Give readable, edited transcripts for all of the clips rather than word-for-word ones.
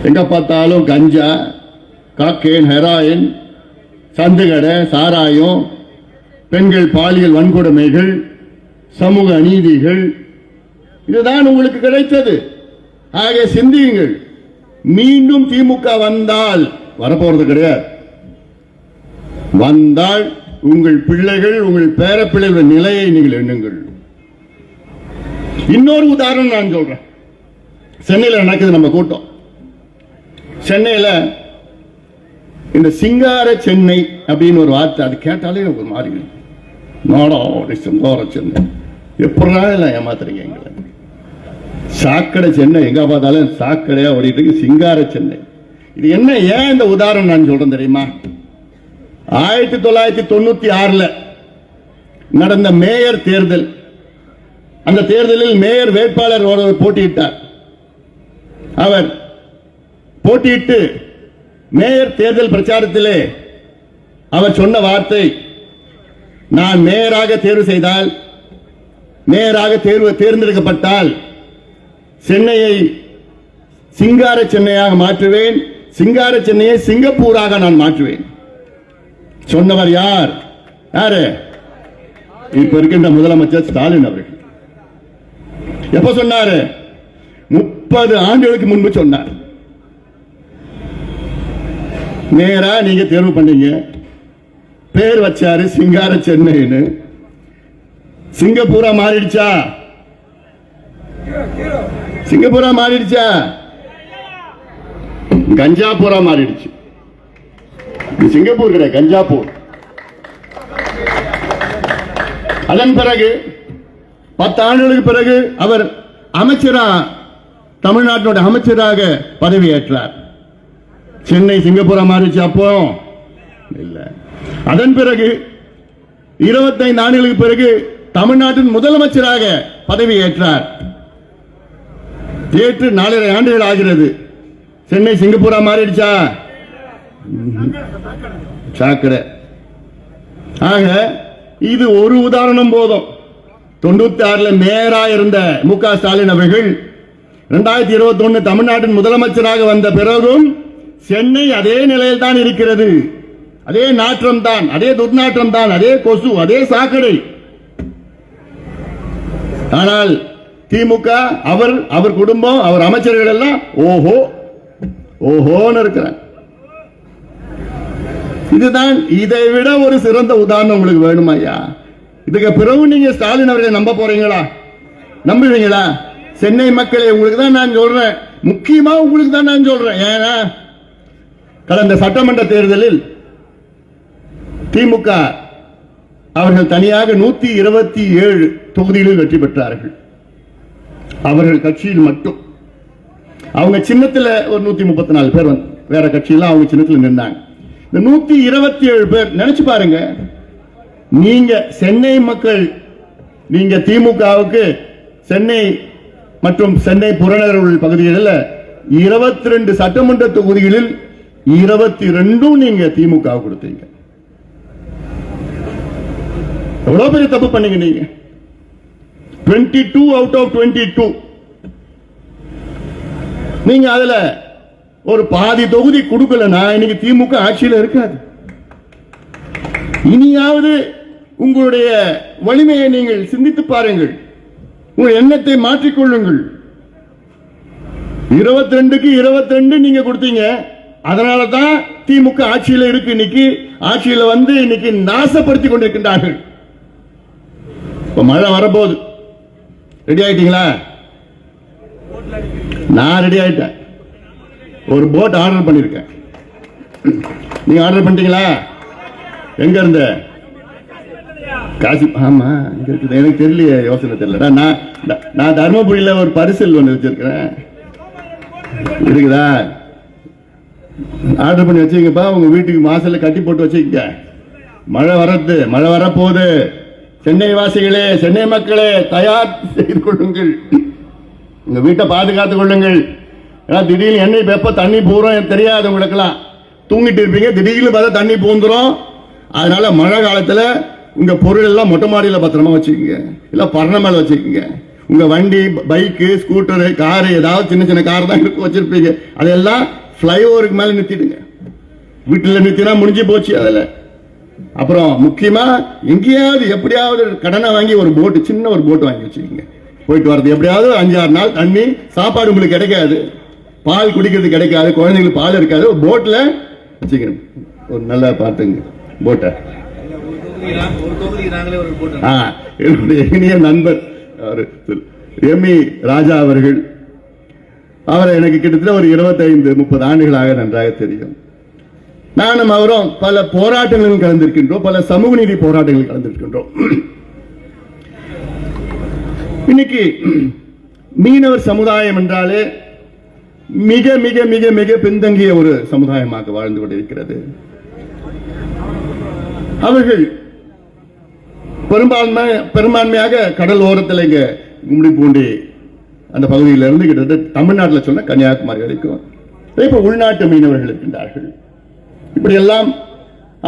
எங்க பார்த்தாலும் கஞ்சா, cocaine, heroin, சந்துகடை, சாராயம், பெண்கள் பாலியல் வன்கொடுமைகள், சமூக அநீதிகள், இதுதான் உங்களுக்கு கிடைத்தது. ஆக சிந்தியுங்கள். மீண்டும் திமுக வந்தால், வரப்போறது கிடையாது, வந்தால் உங்கள் பிள்ளைகள், உங்கள் பேரப்பிள்ளைகளுடைய நிலையை நீங்கள் எண்ணுங்கள். இன்னொரு உதாரணம் நான் சொல்றேன். சென்னையில் நடக்குது நம்ம கூட்டம். சென்னையில் இந்த சிங்கார சென்னை அப்படின்னு ஒரு வார்த்தை, அது கேட்டாலே ஒரு மாதிரி நாடா சிங்கார சென்னை, எப்படா எல்லாம் ஏமாத்துறீங்க எங்களை. சாக்கடை சென்னை, எங்க பார்த்தாலும் சாக்கடையா ஓடிட்டு இருக்கு. சிங்கார சென்னை, இது என்ன? ஏன் இந்த உதாரணம் நான் சொல்றேன் தெரியுமா? 1996 நடந்த மேயர் தேர்தல். அந்த தேர்தலில் மேயர் வேட்பாளர் ஒருவர் போட்டியிட்டார். அவர் போட்டியிட்டு மேயர் தேர்தல் பிரச்சாரத்திலே அவர் சொன்ன வார்த்தை, நான் மேயராக தேர்வு செய்தால், மேயராக தேர்ந்தெடுக்கப்பட்டால் சென்னையை சிங்கார சென்னையாக மாற்றுவேன், சிங்கார சென்னையை சிங்கப்பூராக நான் மாற்றுவேன். சொன்னவர் யார்? யாரு? இப்ப இருக்கின்ற முதலமைச்சர் ஸ்டாலின் அவர்கள். எப்ப சொன்னாரு? 30 ஆண்டுகளுக்கு முன்பு சொன்னார். நேரா நீங்க தேர்வு பண்ணீங்க, பேர் வச்சாரு சிங்கார சென்னைன்னு. சிங்கப்பூரா மாறிடுச்சா? சிங்கப்பூரா மாறிடுச்சா? கஞ்சாபூரா மாறிடுச்சு. சிங்கப்பூர் கிடையாது, கஞ்சாப்பூர். அதன் பிறகு 10 ஆண்டுகளுக்கு பிறகு அவர் அமைச்சரா, தமிழ்நாட்டினுடைய அமைச்சராக பதவியேற்றார். சென்னை சிங்கப்பூரா மாறிச்சு அப்போ இல்ல. அதன் பிறகு 25 ஆண்டுகளுக்கு பிறகு தமிழ்நாட்டின் முதலமைச்சராக பதவியேற்றார். ஏற்று 4.5 ஆண்டுகள் ஆகிறது. சென்னை சிங்கப்பூரா மாறிடுச்சா? சாக்கடை. ஆக இது ஒரு உதாரணம் போதும். 96 மேயரா இருந்த மு.க. ஸ்டாலின் அவர்கள் 2021 தமிழ்நாட்டின் முதலமைச்சராக வந்த பிறகும் சென்னை அதே நிலையில் தான் இருக்கிறது. அதே நாற்றம் தான், அதே துர்நாற்றம் தான், அதே கொசு, அதே சாக்கடை. ஆனால் திமுக, அவர் குடும்பம், அவர் அமைச்சர்கள் எல்லாம் ஓஹோ ஓஹோன்னு இருக்கிறார். இதுதான். இதை விட ஒரு சிறந்த உதாரணம் உங்களுக்கு வேணுமா ஐயா? இதுக்கு பிறகு நீங்க ஸ்டாலின் அவர்களை நம்ப போறீங்களா? நம்புவீங்களா? சென்னை மக்களை உங்களுக்கு தான் நான் சொல்றேன், முக்கியமா உங்களுக்கு தான் நான் சொல்றேன். ஏன்னா கடந்த சட்டமன்ற தேர்தலில் திமுக அவர்கள் தனியாக 127 தொகுதிகளில் வெற்றி பெற்றார்கள். அவர்கள் கட்சியில் மட்டும். அவங்க சின்னத்தில் ஒரு 134 பேர் வந்து, வேற கட்சியில அவங்க சின்னத்தில் நின்றாங்க. இந்த 127 பேர் நினைச்சு பாருங்க. நீங்க சென்னை மக்கள், நீங்க திமுகவுக்கு சென்னை மற்றும் சென்னை புறநகர் பகுதிகளில் 22 சட்டமன்ற தொகுதிகளில் 22 நீங்க திமுக கொடுத்தீங்க. எவ்வளவு பெரிய தப்பு பண்ணீங்க நீங்க? 22 out of 22. நீங்க அதுல ஒரு பாதி தொகுதி கொடுக்கலனா இன்னைக்கு திமுக ஆட்சியில் இருக்காது. இனியாவது உங்களுடைய வலிமையை நீங்கள் சிந்தித்து பாருங்கள், உங்கள் எண்ணத்தை மாற்றிக்கொள்ளுங்கள். 22க்கு 22 நீங்க கொடுத்தீங்க. அதனால தான் திமுக ஆட்சியில் இருக்கு. இன்னைக்கு ஆட்சியில் வந்து இன்னைக்கு நாசப்படுத்தி கொண்டிருக்கின்றார்கள். இப்ப மழை வரப்போகுது. ரெடி ஆயிட்டீங்களா? நான் ரெடி ஆயிட்டேன். ஒரு போட் ஆர்டர் பண்ணிருக்கேன். நீங்க ஆர்டர் பண்ணிட்டீங்களா? எங்க இருந்த? காசி. ஆமா, இங்க இருக்குது. எனக்கு தெரியலையே, யோசனை தெரியல. நான் தர்மபுரியில ஒரு பரிசல் ஒன்று வச்சிருக்கிறேன். இருக்குதா? ஆர்டர் பண்ணி வச்சுக்கப்பா. உங்க வீட்டுக்கு வாசல்ல கட்டி போட்டு வச்சுக்க. மழை வரப்போகுது. சென்னை வாசிகளே, சென்னை மக்களே, தயார் செய்து கொள்ளுங்கள். உங்க வீட்டை பாதுகாத்துக் கொள்ளுங்கள். திடீர்னு எண்ணெய் வெப்ப தண்ணி பூரம் தெரியாது உங்களுக்கெல்லாம். தூங்கிட்டு இருப்பீங்க, திடீர்னு பார்த்தா தண்ணி பூந்துரும். அதனால மழை காலத்துல உங்க பொருள் எல்லாம் மொட்டை மாடியில பத்திரமா வச்சுக்கோங்க, இல்ல பரண மேல வச்சுக்கோங்க. உங்க வண்டி, பைக்கு, ஸ்கூட்டரு, காரு, ஏதாவது சின்ன சின்ன கார் தான் வச்சிருப்பீங்க. அதெல்லாம் பிளைஓவருக்கு மேல நிறுத்திடுங்க. வீட்டில் நிறுத்தினா முடிஞ்சு போச்சு. அதில் அப்புறம் முக்கியமா எங்கேயாவது எப்படியாவது கடனை வாங்கி ஒரு போட்டு, சின்ன ஒரு போட்டு வாங்கி வச்சுக்கோங்க. போயிட்டு வர்றது எப்படியாவது 5-6 நாள். தண்ணி, சாப்பாடு உங்களுக்கு கிடைக்காது, பால் குடிக்கிறது கிடைக்காது, குழந்தைங்களுக்கு பால் இருக்காது. ஒரு போட்ல வச்சுக்கணும். ஒரு நல்லா பார்த்துங்க போட்டை. என்னுடைய இனிய நண்பர் எம்.இ. ராஜா அவர்கள், அவரை எனக்கு கிட்டத்தட்ட ஒரு 25-30 ஆண்டுகளாக நன்றாக தெரியும். நானும் அவரும் பல போராட்டங்களில் கலந்திருக்கின்றோம், பல சமூக நீதி போராட்டங்களில் கலந்திருக்கின்றோம். இன்னைக்கு மீனவர் சமுதாயம் என்றாலே மிக மிக மிக மிக பின்தங்கிய ஒரு சமுதாயமாக வாழ்ந்து கொண்டிருக்கிறது. அவர்கள் பெரும்பான்மையாக கடல் ஓரத்தில் இங்க கும்மிடிப்பூண்டி அந்த பகுதியில் இருந்து கிட்டத்தட்ட தமிழ்நாட்டில் சொன்ன கன்னியாகுமரி வரைக்கும் இப்ப உள்நாட்டு மீனவர்கள் இருக்கின்றார்கள். இப்படி எல்லாம்.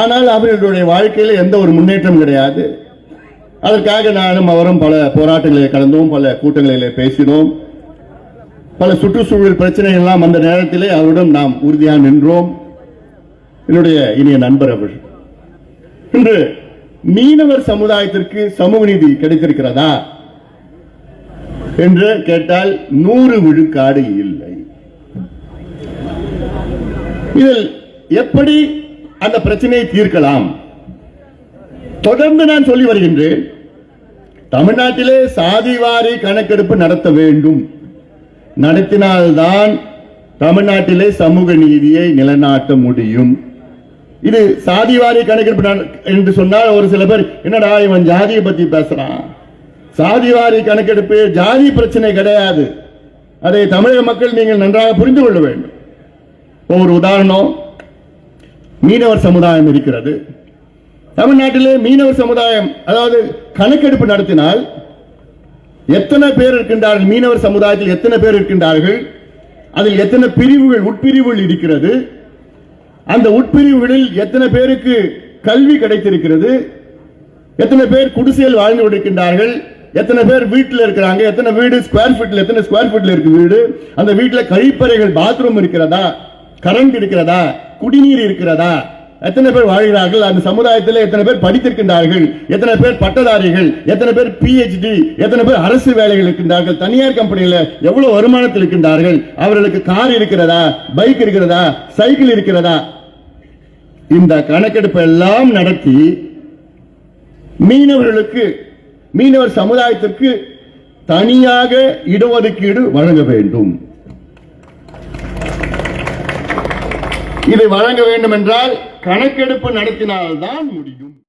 ஆனால் அவர்களுடைய வாழ்க்கையில் எந்த ஒரு முன்னேற்றம் கிடையாது. அதற்காக நானும் அவரும் பல போராட்டங்களில் கலந்தோம், பல கூட்டங்களிலே பேசினோம், பல சுற்றுச்சூழல் பிரச்சனைகள் எல்லாம் அந்த நேரத்திலே அவரிடம் நாம் உறுதியாக நின்றோம். என்னுடைய இனிய நண்பர் அவர்கள். இன்று மீனவர் சமுதாயத்திற்கு சமூக நீதி கிடைத்திருக்கிறதா என்று கேட்டால் 100 விழுக்காடு இல்லை. இதில் எப்படி அந்த பிரச்சனையை தீர்க்கலாம்? தொடர்ந்து நான் சொல்லி வருகின்றேன், தமிழ்நாட்டிலே சாதிவாரி கணக்கெடுப்பு நடத்த வேண்டும். நடத்தினால்தான் தமிழ்நாட்டிலே சமூக நீதியை நிலைநாட்ட முடியும். இது சாதிவாரி கணக்கெடுப்பு என்று சொன்னால் ஒரு சில பேர், என்னடா இவன் ஜாதியை பத்தி பேசுறான். சாதிவாரி கணக்கெடுப்பு ஜாதி பிரச்சனை கிடையாது. அதை தமிழக மக்கள் நீங்கள் நன்றாக புரிந்து கொள்ள வேண்டும். ஒரு உதாரணம், மீனவர் சமுதாயம் இருக்கிறது. தமிழ்நாட்டிலே மீனவர் சமுதாயம், அதாவது கணக்கெடுப்பு நடத்தினால் எத்தனை பேர் இருக்கின்றார்கள், மீனவர் சமுதாயத்தில் எத்தனை பேர் இருக்கின்றார்கள், அதில் எத்தனை பிரிவுகள், உட்பிரிவுகள் இருக்கிறது, அந்த உட்பிரிவுகளில் எத்தனை பேருக்கு கல்வி கிடைத்திருக்கிறது, எத்தனை பேர் குடிசையில் வாழ்ந்து கொண்டிருக்கின்றார்கள், எத்தனை பேர் வீட்டில் இருக்கிறாங்க, எத்தனை வீடு ஸ்கொயர் ஃபீட்ல, எத்தனை ஸ்கொயர் ஃபீட்ல இருக்கு வீடு, அந்த வீட்டில் கழிப்பறைகள், பாத்ரூம் இருக்கிறதா, கரண்ட் இருக்கிறதா, குடிநீர் இருக்கிறதா, எத்தனை பேர் வாழ்கிறார்கள், அந்த சமுதாயத்தில் எத்தனை பேர் படித்திருக்கின்றார்கள், எத்தனை பேர் பட்டதாரிகள், எத்தனை பேர் PhD, எத்தனை பேர் அரசு வேலைகள் இருக்கின்றார்கள், தனியார் கம்பெனியில் எவ்வளவு வருமானத்தில் இருக்கின்றார்கள், அவர்களுக்கு கார் இருக்கிறதா, பைக் இருக்கிறதா, சைக்கிள் இருக்கிறதா. இந்த கணக்கெடுப்பு எல்லாம் நடத்தி மீனவர்களுக்கு, மீனவர் சமுதாயத்திற்கு தனியாக இடஒதுக்கீடு வழங்க வேண்டும். இதை வழங்க வேண்டும் என்றால் கணக்கெடுப்பு நடத்தினால்தான் முடியும்.